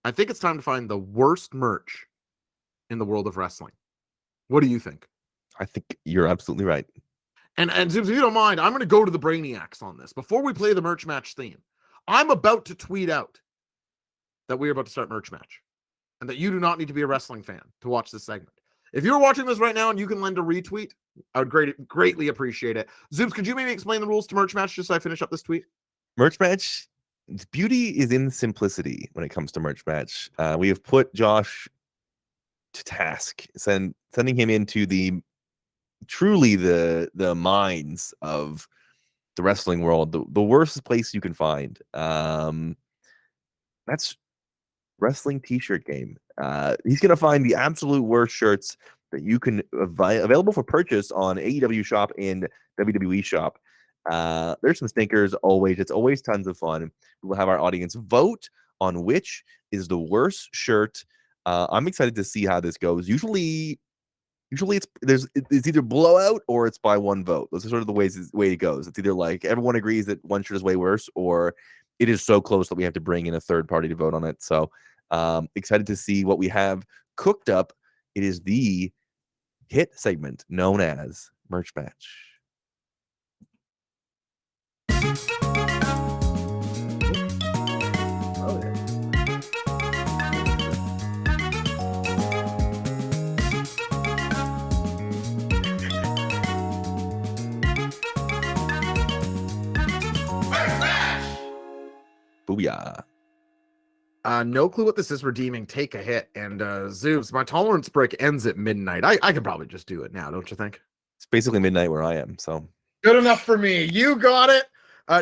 I think it's time to find the worst merch in the world of wrestling. What do you think? I think you're absolutely right. And Zubes, if you don't mind, I'm going to go to the Brainiacs on this. Before we play the merch match theme, I'm about to tweet out that we're about to start merch match and that you do not need to be a wrestling fan to watch this segment. If you're watching this right now and you can lend a retweet, I would greatly appreciate it. Zubes, could you maybe explain the rules to merch match just so I finish up this tweet? Merch match, beauty is in simplicity when it comes to merch match. We have put Josh to task, sending him into the minds of the wrestling world, the worst place you can find. That's wrestling t-shirt game. He's gonna find the absolute worst shirts that you can available for purchase on AEW shop and WWE shop. There's some stinkers always. It's always tons of fun. We'll have our audience vote on which is the worst shirt. I'm excited to see how this goes. Usually it's either blowout or it's by one vote. Those are sort of the way it goes. It's either like everyone agrees that one shirt is way worse, or it is so close that we have to bring in a third party to vote on it. So excited to see what we have cooked up. It is the hit segment known as Merch Match. Booyah. No clue what this is redeeming. Take a hit. And Zubes, my tolerance break ends at midnight. I could probably just do it now, don't you think? It's basically midnight where I am, so good enough for me. You got it.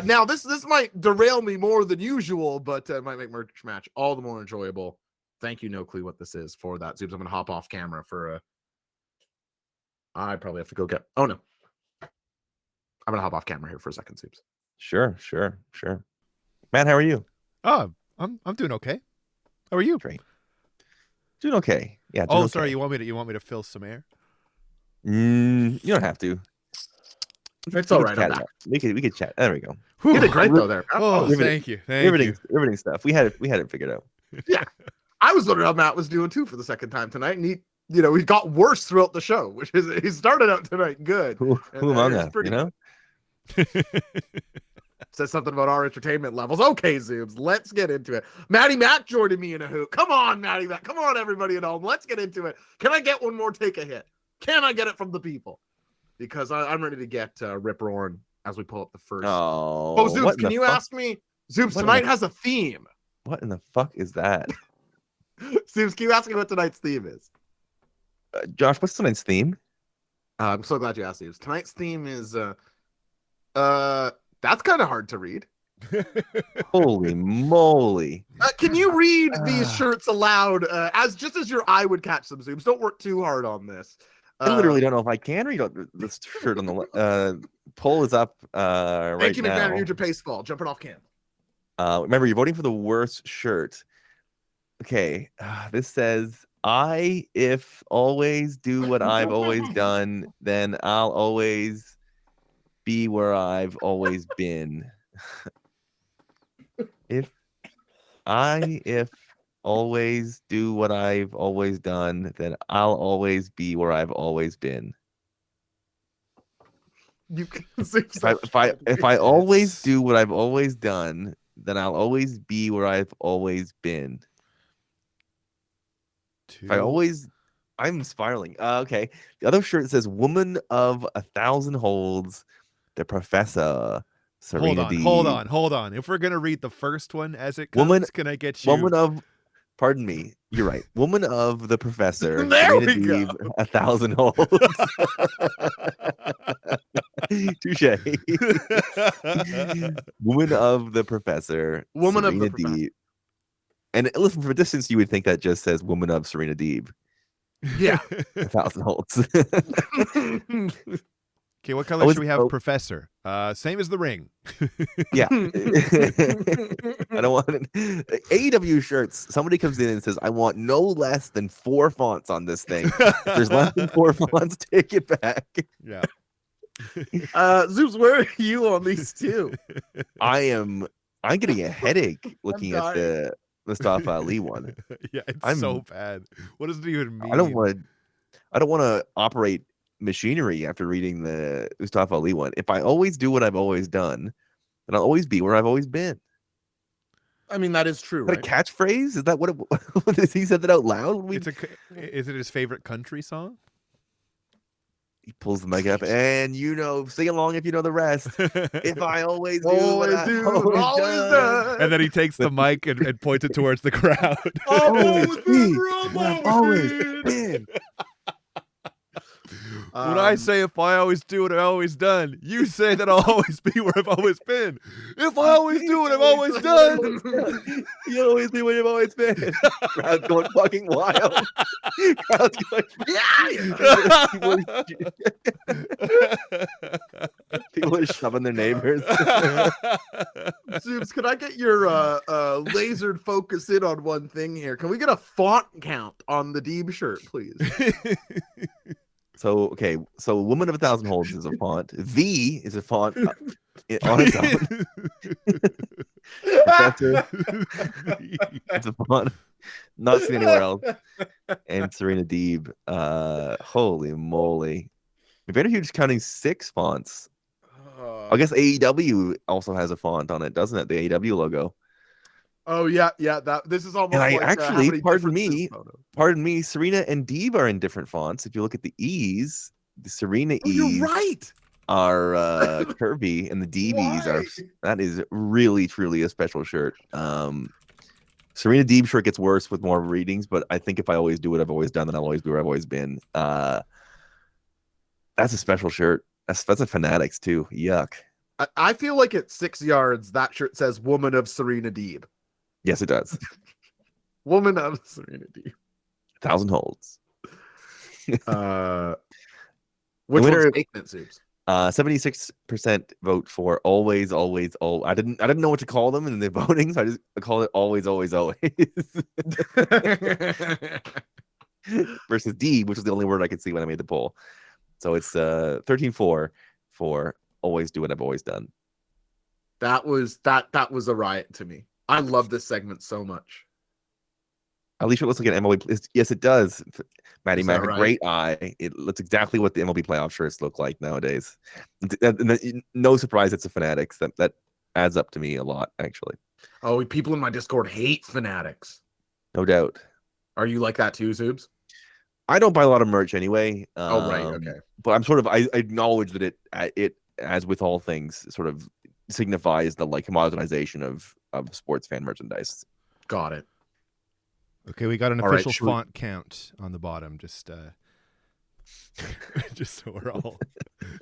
Now this might derail me more than usual, but it might make merch match all the more enjoyable. Thank you, no clue what this is for that. Zubes, I'm gonna hop off camera for I probably have to go get. Oh no, I'm gonna hop off camera here for a second, Zubes. Sure. Matt, how are you? Oh, I'm doing okay. How are you? Great. Doing okay. Yeah. Oh, okay. Sorry. You want me to fill some air? You don't have to. It's all right. I'm back. We could chat. There we go. You did great though there. Oh, thank you. Riveting stuff. We had it figured out. Yeah, I was wondering how Matt was doing too for the second time tonight, and he got worse throughout the show, which is he started out tonight good. Who among us? You know. Says something about our entertainment levels. Okay, Zubes, let's get into it. Matty Mac joining me in a hoot. Come on, Matty Mac. Come on, everybody at home. Let's get into it. Can I get one more take a hit? Can I get it from the people? Because I'm ready to get Rip Roaring as we pull up the first. Oh, Zubes, can you ask me? Zubes, tonight has a theme. What in the fuck is that? Zubes, can you ask me what tonight's theme is? Josh, what's tonight's theme? I'm so glad you asked, Zubes. Tonight's theme is that's kind of hard to read. Holy moly. Can you read these shirts aloud as your eye would catch them, Zubes? Don't work too hard on this. I literally don't know if I can read this shirt on the poll is up right now. Thank you, McMahon. Your pace fall. Jumping off cam. Remember, you're voting for the worst shirt. Okay. This says, if always do what I've always done, then I'll always be where I've always been. If always do what I've always done, then I'll always be where I've always been. You can if I always do what I've always done, then I'll always be where I've always been. I'm spiraling. Okay. The other shirt says "Woman of 1,000 Holds." The Professor. Serena Deeb. Hold on. If we're gonna read the first one as it comes, can I get you? Pardon me. You're right. Woman of the Professor. There Serena we Deeb, go. 1,000 Holds. Touche. Woman of the Professor. Woman Serena of the Professor. Deeb. And listen, from a distance, you would think that just says "Woman of Serena Deeb." Yeah. 1,000 Holds. Okay, what color should we have, Professor? Same as the ring. Yeah. I don't want it. AEW shirts. Somebody comes in and says, "I want no less than 4 fonts on this thing." If there's less than 4 fonts, take it back. Yeah. Zubes, where are you on these two? I'm getting a headache looking at the Mustafa Ali one. Yeah, it's so bad. What does it even mean? I don't want to operate machinery after reading the Mustafa Ali one. If I always do what I've always done, then I'll always be where I've always been. I mean, that is true, Is that right? a catchphrase? Is that what it, he said that out loud? Is it his favorite country song? He pulls the mic up, and sing along if you know the rest. If I always do what I've always done. And then he takes the mic and points it towards the crowd. Always be where I've always been. When I say if I always do what I've always done, you say that I'll always be where I've always been. If I always do what I've always done, you always be where you've always been. Crowd's going fucking wild. Crowd's going, people are shoving their neighbors. Zubes, could I get your lasered focus in on one thing here? Can we get a font count on the Deeb shirt, please? So Woman of 1,000 Holds is a font. V is a font on its own. Professor, it's a font not seen anywhere else. And Serena Deeb, holy moly. Vader Huge's counting 6 fonts. I guess AEW also has a font on it, doesn't it? The AEW logo. Oh yeah. This is almost. And like, actually, pardon me, Serena and Deeb are in different fonts. If you look at the E's, the Serena E's, you're right, are curvy, and the DBs are. That is really truly a special shirt. Serena Deeb shirt gets worse with more readings, but I think if I always do what I've always done, then I'll always be where I've always been. That's a special shirt. That's a Fanatics too. Yuck. I feel like at 6 yards, that shirt says "Woman of Serena Deeb." Yes, it does. Woman of Serena Deeb. 1,000 Holds. Which one's taking it, Zubes? 76% vote for always. I didn't know what to call them in the voting, so I just call it always. Versus D, which is the only word I could see when I made the poll. So it's 13-4 for always do what I've always done. That was a riot to me. I love this segment so much. At least it looks like an MLB. Yes, it does. Maddie Mac, right? A great eye. It looks exactly what the MLB playoff shirts look like nowadays. No surprise it's a Fanatics. That adds up to me a lot, actually. Oh, people in my Discord hate Fanatics. No doubt. Are you like that too, Zubes? I don't buy a lot of merch anyway. Right, okay. But I acknowledge that it, as with all things, sort of signifies the commoditization of sports fan merchandise. Got it. Okay, we got an official font count on the bottom. Just so we're all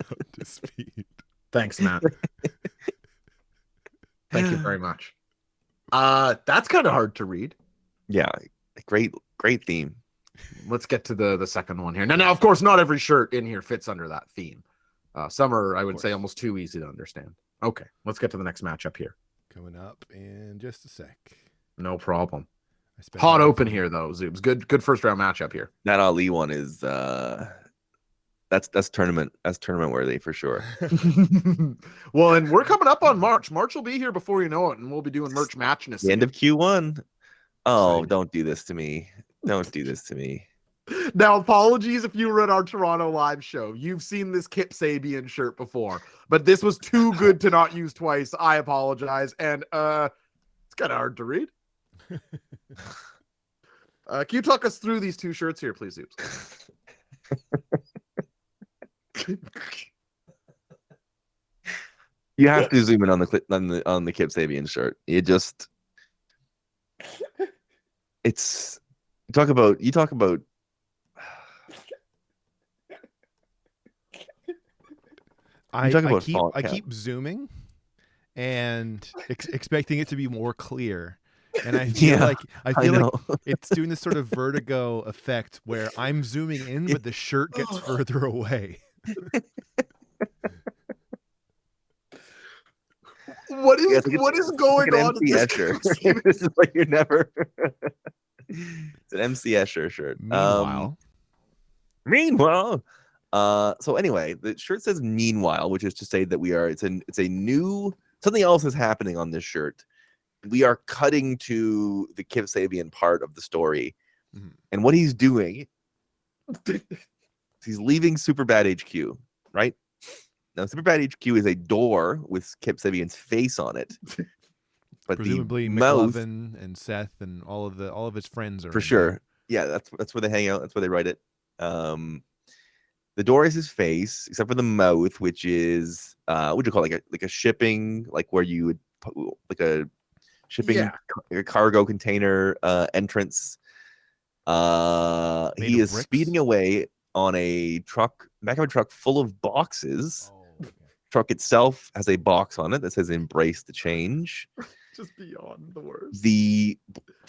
up to speed. Thanks, Matt. Thank you very much. That's kind of hard to read. Yeah, great theme. Let's get to the second one here. Now, of course, not every shirt in here fits under that theme. Some are, I would say, almost too easy to understand. Okay, let's get to the next matchup here. Coming up in just a sec. No problem. Hot open here, though, Zubes. Good first round matchup here. That Ali one is that's tournament worthy for sure. Well, and we're coming up on March. March will be here before you know it, and we'll be doing merch matchness. The end of Q1. Oh, don't do this to me. Don't do this to me. Now, apologies if you were at our Toronto live show. You've seen this Kip Sabian shirt before, but this was too good to not use twice. I apologize. And it's kind of hard to read. Can you talk us through these two shirts here, please, Zubes? You have to zoom in on the Kip Sabian shirt. It's you talk about I keep zooming and expecting it to be more clear. And I feel like it's doing this sort of vertigo effect where I'm zooming in, but the shirt gets further away. What is going on? MC Escher. This is like you're never. It's an MC Escher shirt. Meanwhile. So anyway, the shirt says "Meanwhile," which is to say that it's a new something else is happening on this shirt. we are cutting to the Kip Sabian part of the story. Mhm. And what he's doing, he's leaving Superbad HQ, right? Now, Superbad HQ is a door with Kip Sabian's face on it. But presumably the mouth, McLovin and Seth and all of his friends are for in sure. there. Yeah, that's where they hang out. That's where they write it. The door is his face, except for the mouth, which is what would you call it? Like a shipping, like where you would put, like a shipping a cargo container entrance. Made He of is bricks? speeding away on a truck, back of a truck full of boxes. Oh, okay. Truck itself has a box on it that says "Embrace the Change." Just beyond the worst. The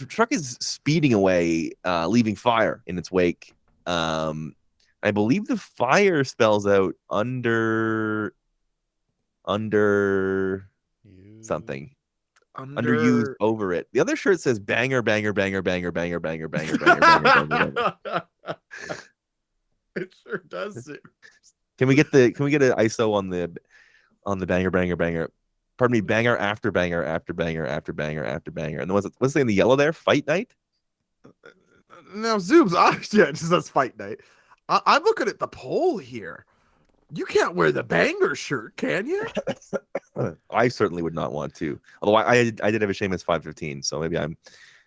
truck is speeding away, leaving fire in its wake. I believe the fire spells out under something. Underused over it. The other shirt says banger, banger, banger, banger, banger, banger, banger, banger, banger, banger, banger. It sure does. Can we get an ISO on the banger, banger, banger? Pardon me, banger after banger after banger after banger after banger. And what's saying the yellow there? Fight night? Now, Zubes, yeah, it just says fight night. I'm looking at the poll here. You can't wear the banger shirt, can you? I certainly would not want to. Although I did have a Sheamus 515, so maybe I'm.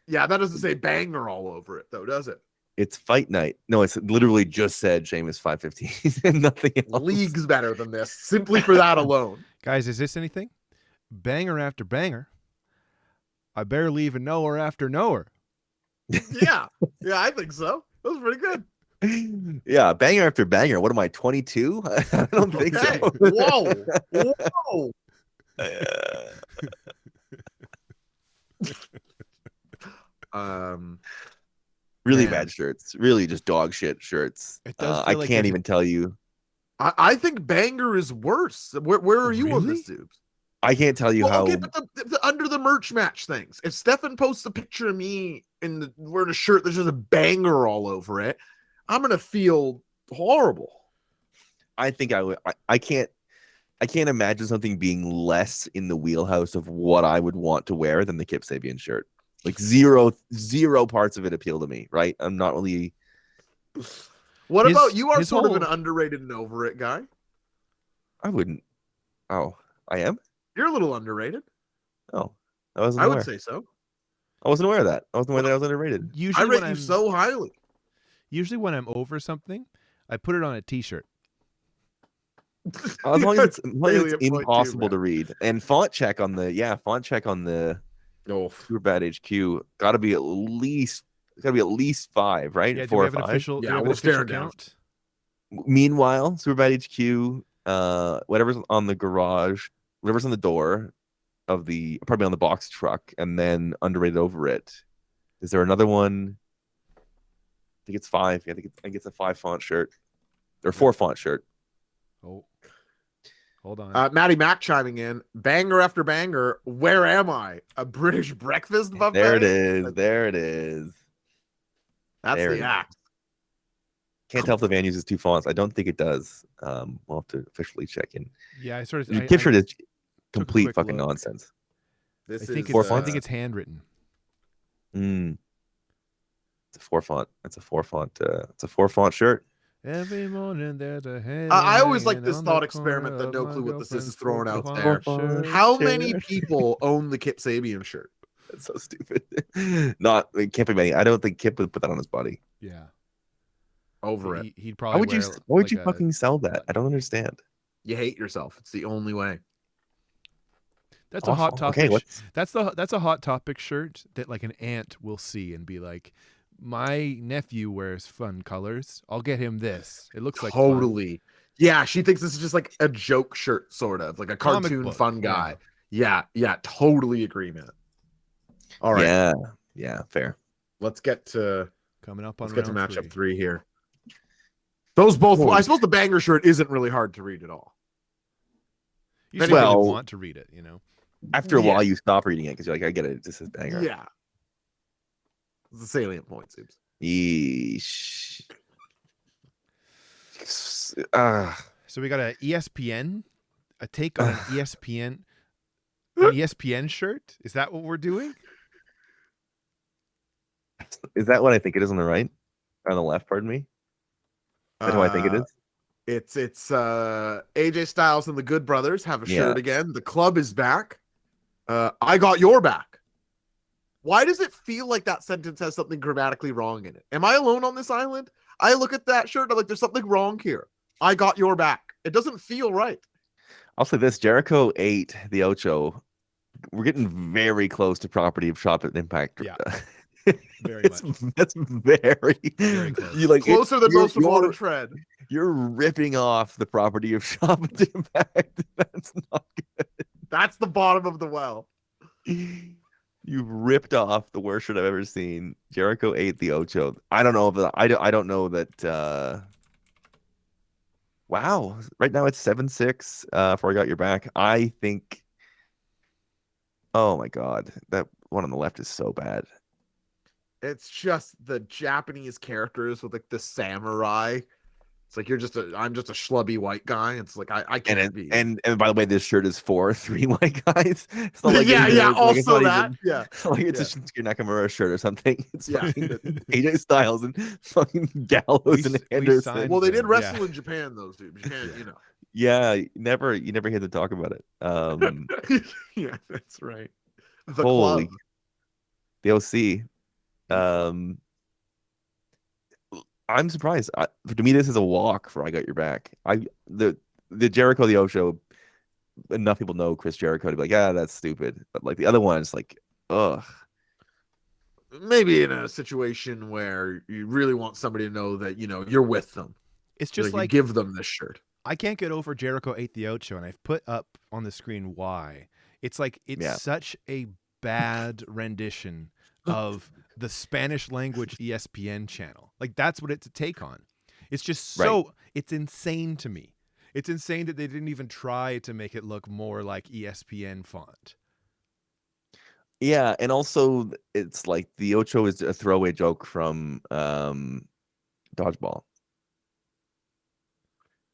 Yeah, that doesn't say banger all over it, though, does it? It's fight night. No, it's literally just said Sheamus 515 and nothing else. League's better than this, simply for that alone. Guys, is this anything? Banger after banger. I barely even know her after know her. Yeah, I think so. That was pretty good. Yeah, banger after banger. What am I, 22? I don't think Okay. so. Whoa. Really Man. bad shirts. Really just dog shit shirts. It does I feel like can't there's even tell you. I think banger is worse. Where are you on this, Zubes? I can't tell you how. Okay, but the under the merch match things. If Stefan posts a picture of me wearing a shirt that's just a banger all over it, I'm gonna feel horrible. I think I would. I can't imagine something being less in the wheelhouse of what I would want to wear than the Kip Sabian shirt. Like zero parts of it appeal to me. Right? I'm not really. What about you? Are sort of an whole- underrated and over it guy. I wouldn't. Oh, I am. You're a little underrated. Oh, I wasn't I aware. would say so. I wasn't aware of that. I wasn't aware that I was underrated. Usually I rate you so highly. Usually when I'm over something, I put it on a t-shirt. As long as it's Salient point impossible too, to read. And font check on the Superbad HQ gotta be at least 5, right? Yeah, do 4 we or have an 5. official, do Yeah, we have an we're official staring down. count? Meanwhile, Superbad HQ, whatever's on the garage, whatever's on the door of probably on the box truck, and then underrated over it. Is there another one? I think it's 5. I think it's a 5 font shirt. Or 4 font shirt. Oh, hold on. Matty Mac chiming in. Banger after banger. Where am I? A British breakfast buffet? There it is. There it is. That's There the it is. act. Can't tell if the van uses 2 fonts. I don't think it does. We'll have to officially check in. Yeah, I sort of. The Kip shirt is took a complete quick fucking look. nonsense. I This think is it's. I think it's handwritten. It's a 4 font. It's a 4 font. It's a 4 font shirt. Every morning there's a head. I always like this thought experiment that no clue what this is throwing out there. How many people own the Kip Sabian shirt? That's so stupid. It can't be many. I don't think Kip would put that on his body. Yeah. Over it. He'd Why probably. would you fucking sell that? I don't understand. You hate yourself. It's the only way. That's a hot Awful. topic. Okay, That's a hot topic shirt that like an aunt will see and be like, my nephew wears fun colors. I'll get him this. It looks like fun. Totally. Yeah, she thinks this is just like a joke shirt, sort of like a Comic cartoon book, fun guy. Yeah, totally agree, man. All right. Yeah, fair. Let's get to Coming up on let's get to round matchup 3. 3 here. Those both. Holy I suppose the banger shirt isn't really hard to read at all. You just really Well- want to read it, you know. After a Yeah. while, you stop reading it because you're like, I get it. This is banger. Yeah. It's the salient point, seems. Yeesh. So we got a ESPN, a take on an ESPN. An ESPN shirt? Is that what we're doing? Is that what I think it is on the right? On the left, pardon me? Is that who I think it is? It's AJ Styles and the Good Brothers have a shirt again. The club is back. I got your back. Why does it feel like that sentence has something grammatically wrong in it? Am I alone on this island? I look at that shirt and I'm like, there's something wrong here. I got your back. It doesn't feel right. I'll say this: Jericho 8 the Ocho. We're getting very close to property of Shop at Impact. Yeah. Very much. That's very close. You like closer than most would want to tread. You're ripping off the property of Shop at Impact. That's not good. That's the bottom of the well. You've ripped off the worst shirt I've ever seen. Jericho 8 the Ocho. I don't know if I don't know that. Wow, right now it's 7-6 for I Got Your Back. I think. Oh my God, that one on the left is so bad. It's just the Japanese characters with like the samurai. It's like I'm just a schlubby white guy. It's like I can't be. And by the way, this shirt is for 3 white guys. It's not like also that. Yeah. Like it's a Shinsuke Nakamura shirt or something. It's fucking AJ Styles and fucking Gallows and Anderson. Well, they did wrestle in Japan, those dudes. Japan, Yeah, you never hear them talk about it. Yeah, that's right. The holy, club. the OC. I'm surprised. To me, this is a walk for I Got Your Back. The Jericho the Ocho. Enough people know Chris Jericho to be like, yeah, that's stupid. But like the other one is like, ugh. Maybe in a situation where you really want somebody to know that you're with them. It's just like give them this shirt. I can't get over Jericho 8 the Ocho, and I've put up on the screen why. It's like such a bad rendition of the Spanish language ESPN channel. Like that's what it's a take on. It's just it's insane to me. It's insane that they didn't even try to make it look more like ESPN font. Yeah, and also it's like the Ocho is a throwaway joke from Dodgeball.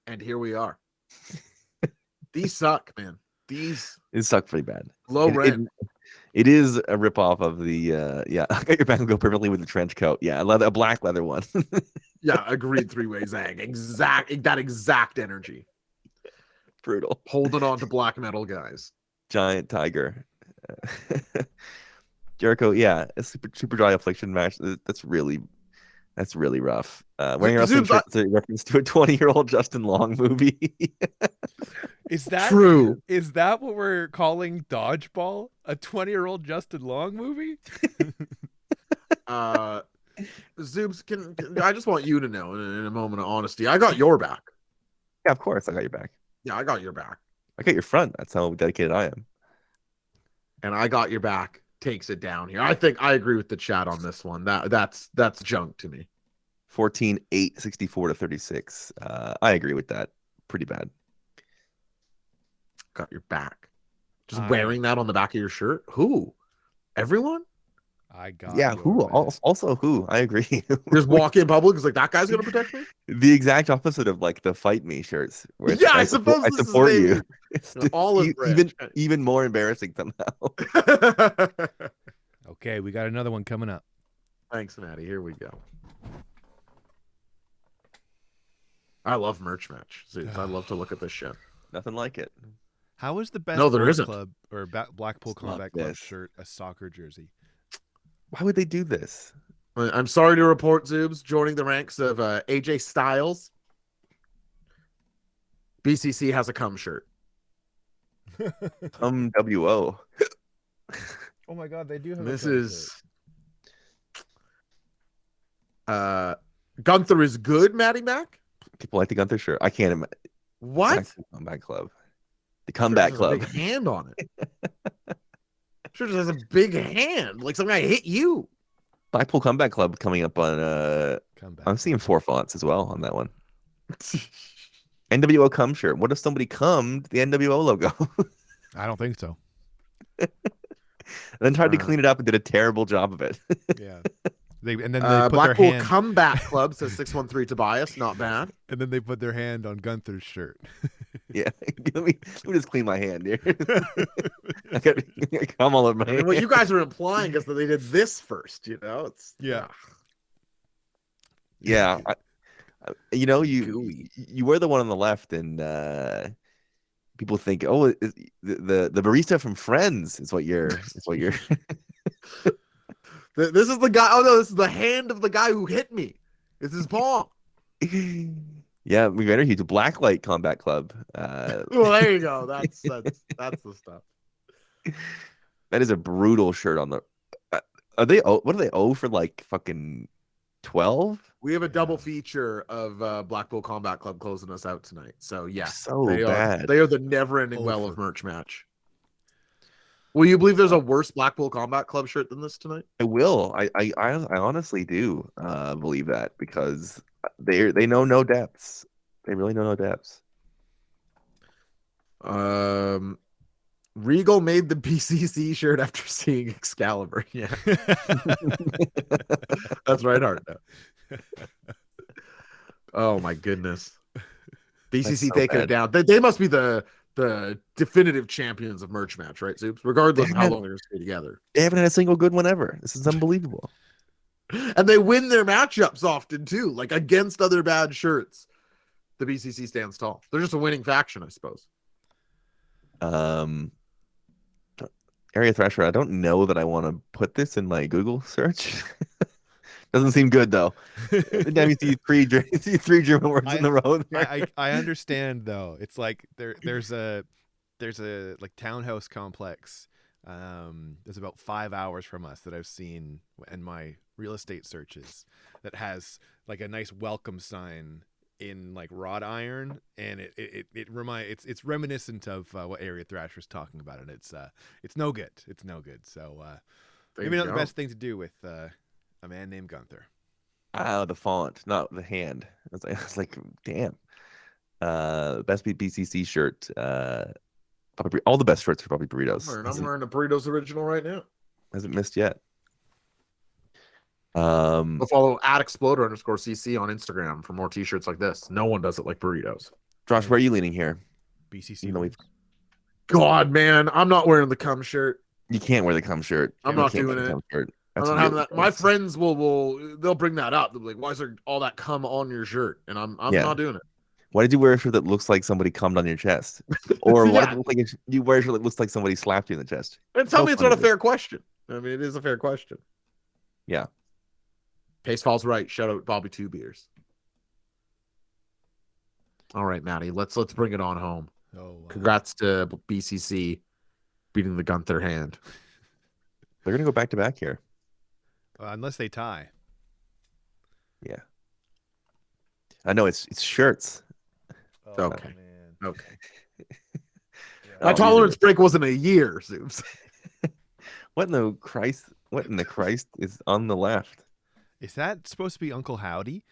And here we are. These suck, man. These suck pretty bad. Low rent. It is a ripoff of the I Got Your Back will go perfectly with the trench coat. Yeah, a black leather one. Yeah, agreed. 3-way zag. That exact energy. Brutal. Holding on to black metal guys. Giant tiger. Jericho, a super dry affliction match. That's really rough. Wearing a wrestling shirt is a reference to a 20-year-old Justin Long movie. Is that true? Is that what we're calling Dodgeball? A 20-year-old Justin Long movie? Zubes, I just want you to know in a moment of honesty, I got your back. Yeah, of course, I got your back. Yeah, I got your back. I got your front. That's how dedicated I am. And I got your back takes it down here. I think I agree with the chat on this one. That's junk to me. 14-8, 64-36. I agree with that. Pretty bad. Got your back. Just wearing that on the back of your shirt. Who? Everyone? I got. Yeah. Who? Also, who? I agree. Just walk in public. It's like that guy's gonna protect me. The exact opposite of like the fight me shirts. Where I suppose I support you. Even more embarrassing somehow. Okay, we got another one coming up. Thanks, Maddie. Here we go. I love merch match. I love to look at this shit. Nothing like it. How is the best club or Blackpool Combat Club shirt a soccer jersey? Why would they do this? I'm sorry to report, Zubes, joining the ranks of AJ Styles. BCC has a cum shirt. WO. Oh my God, they do have this is Gunther is good, Maddie Mac. People like the Gunther shirt. I can't imagine. What? Comeback Club. The Comeback Club. Big hand on it. Sure, just has a big hand, like some guy hit you. Blackpool Comeback Club coming up on I'm seeing 4 fonts as well on that one. NWO cum shirt. What if somebody cummed the NWO logo? I don't think so. Then tried to clean it up and did a terrible job of it. Yeah. They put Blackpool their hand. Comeback Club says 613 Tobias. Not bad. And then they put their hand on Gunther's shirt. Yeah, let me just clean my hand here. I got come all over my I mean, hand. what you guys are implying is that they did this first. It's Yeah. Yeah, you gooey. you were the one on the left, and people think, oh, the barista from Friends is what you're. This is the guy. Oh no, this is the hand of the guy who hit me. It's his palm. Yeah, we enter you to Blacklight Combat Club. Well, there you go. That's the stuff. That is a brutal shirt on the. Are they? What do they owe for like fucking 12? We have a double feature of Blackpool Combat Club closing us out tonight. So yeah, So they bad. are the never-ending well of merch match. Will you believe there's a worse Blackpool Combat Club shirt than this tonight? I will. I honestly do believe that because they know no depths. They really know no depths. Regal made the BCC shirt after seeing Excalibur. Yeah, that's right, Hard. Oh my goodness, BCC so taking it bad. down. They must be the definitive champions of merch match, right, Zubes? Regardless of how long they're going to stay together. They haven't had a single good one ever. This is unbelievable. And they win their matchups often too, like against other bad shirts. The BCC stands tall. They're just a winning faction, I suppose. Area Thrasher, I don't know that I want to put this in my Google search. Doesn't seem good though. Every time you see three German words in the row. I understand though. It's like there's a like townhouse complex. There's about 5 hours from us that I've seen in my real estate searches that has like a nice welcome sign in like wrought iron, and it's reminiscent of what Area Thrasher's talking about, and it's no good. It's no good. So maybe not the best thing to do with a man named Gunther. Oh, the font, not the hand. I was like, damn. Best BCC shirt. Probably all the best shirts are probably burritos. I'm wearing a burritos original right now. Hasn't missed yet. We'll follow @exploder_cc on Instagram for more t-shirts like this. No one does it like burritos. Josh, where are you leaning here? BCC. God, man, I'm not wearing the cum shirt. You can't wear the cum shirt. I'm not doing it. I'm not having that. My friends they'll bring that up. They'll be like, "Why is there all that cum on your shirt?" And I'm not doing it. Why did you wear a shirt that looks like somebody cummed on your chest? Or why do you wear a shirt that looks like somebody slapped you in the chest? And tell me it's not a fair question. I mean, it is a fair question. Yeah. Pace Falls right. Shout out Bobby Two Beers. All right, Maddie, let's bring it on home. Oh, wow. Congrats to BCC beating the Gunther hand. They're gonna go back to back here. Unless they tie. Yeah. I know it's shirts. Oh, okay. Man. Okay. My tolerance break wasn't a year, Zubes. What in the Christ is on the left? Is that supposed to be Uncle Howdy?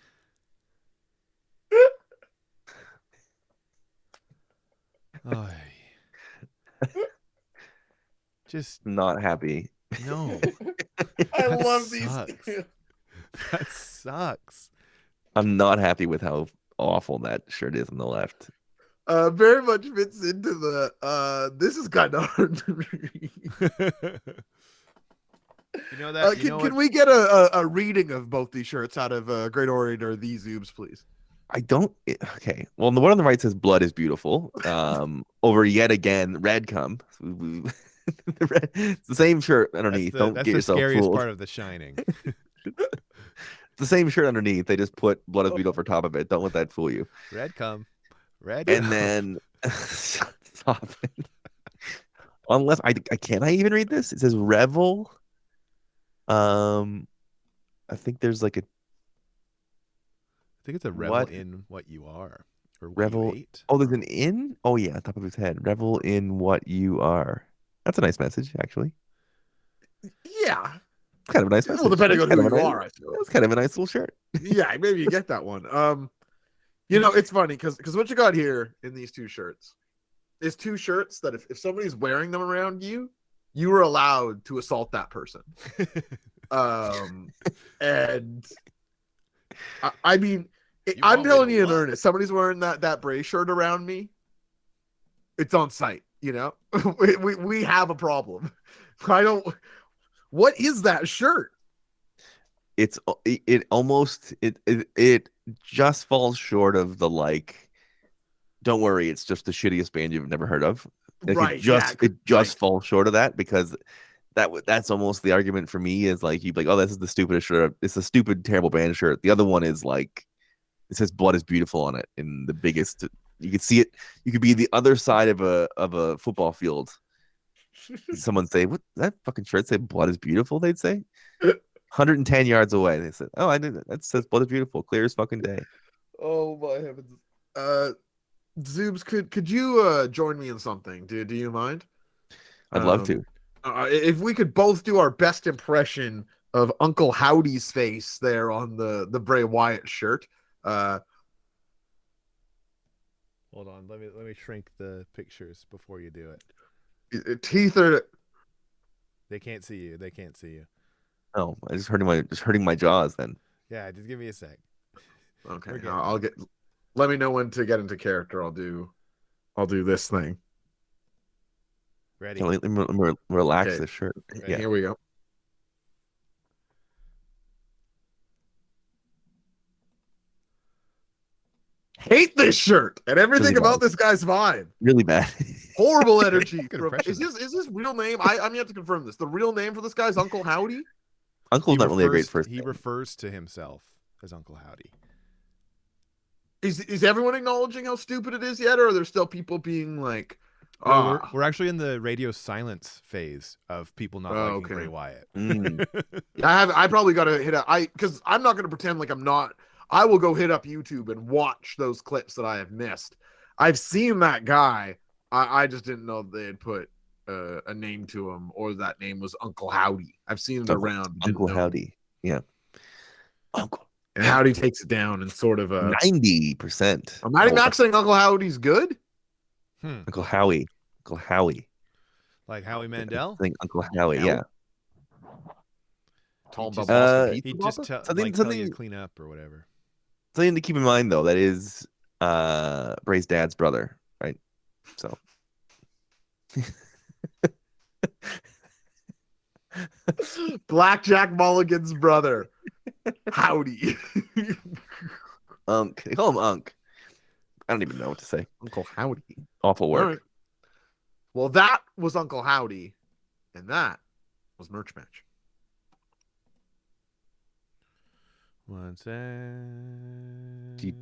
Oh, just not happy. No. I love these. That sucks. I'm not happy with how awful that shirt is on the left. Very much fits into the this is kind of hard to read. You know that. Can we get a reading of both these shirts out of Great Orator The Zubes, please? I don't. Okay. Well, the one on the right says "Blood is beautiful." Over yet again, red cum. It's the same shirt underneath. Don't get yourself fooled. That's the scariest part of The Shining. It's the same shirt underneath. They just put "Blood is beautiful" over top of it. Don't let that fool you. Red cum. Red. And then stop it. On left, can I even read this? It says "Revel." I think there's like a. I think it's a revel in what you are, or what revel. You ate. Oh, there's an in. Oh yeah, on top of his head. Revel in what you are. That's a nice message, actually. Yeah, it's kind of a nice message. Well, depending on who you are, I feel. It's kind of a nice little shirt. Yeah, maybe you get that one. It's funny because what you got here in these two shirts is two shirts that if somebody's wearing them around you, you are allowed to assault that person. And I mean, I'm telling you in earnest, somebody's wearing that Bray shirt around me, it's on site. You know, we have a problem. I don't. What is that shirt? It almost it just falls short of the like. Don't worry, it's just the shittiest band you've never heard of. Like Right. it just falls short of that because that's almost the argument for me is like you'd be like, oh, this is the stupidest shirt. It's a stupid, terrible band shirt. The other one is like it says "Blood is beautiful" on it in the biggest. You could see it. You could be the other side of a football field. Someone say, "What that fucking shirt say? Blood is beautiful." They'd say, 110 yards away. They said, "Oh, I did that. That says blood is beautiful, clear as fucking day." Oh my heavens. Zubes, could you join me in something? Do you mind? I'd love to. If we could both do our best impression of Uncle Howdy's face there on the Bray Wyatt shirt. Hold on, let me shrink the pictures before you do it. Teeth are. They can't see you. They can't see you. Oh, I just hurting my jaws then. Yeah, just give me a sec. Okay, I'll get. Let me know when to get into character. I'll do this thing. Ready? Let me relax Okay. this shirt. Ready. Yeah. Here we go. Hate this shirt and everything Really about bad. this guy's vibe. Really bad. Horrible energy. Good impression, Is his real name? I'm gonna have to confirm this. The real name for this guy is Uncle Howdy. Uncle's not really a great first He name. refers to himself as Uncle Howdy. Is everyone acknowledging how stupid it is yet, or are there still people being like, No, we're actually in the radio silence phase of people not liking okay. Bray Wyatt. I probably got to hit up because I'm not going to pretend like I'm not. I will go hit up YouTube and watch those clips that I have missed. I've seen that guy. I just didn't know they had put a name to him or that name was Uncle Howdy. I've seen it around. Uncle Howdy. Yeah. Uncle. And Howdy takes it down and sort of 90%. I'm not even saying Uncle Howdy's good. Uncle Howie. Uncle Howie. Like Howie Mandel? I think Uncle Howie, yeah. Tall He just- Boston He Pizza just Papa? tell you to clean up or whatever. Something to keep in mind though, that is Bray's dad's brother, right? So Blackjack Mulligan's brother. Howdy. Unc. They call him Unc. I don't even know what to say. Uncle Howdy. Awful work. All right. Well, that was Uncle Howdy, and that was Merch Match. One sec. Dun,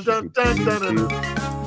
dun, dun, dun, dun.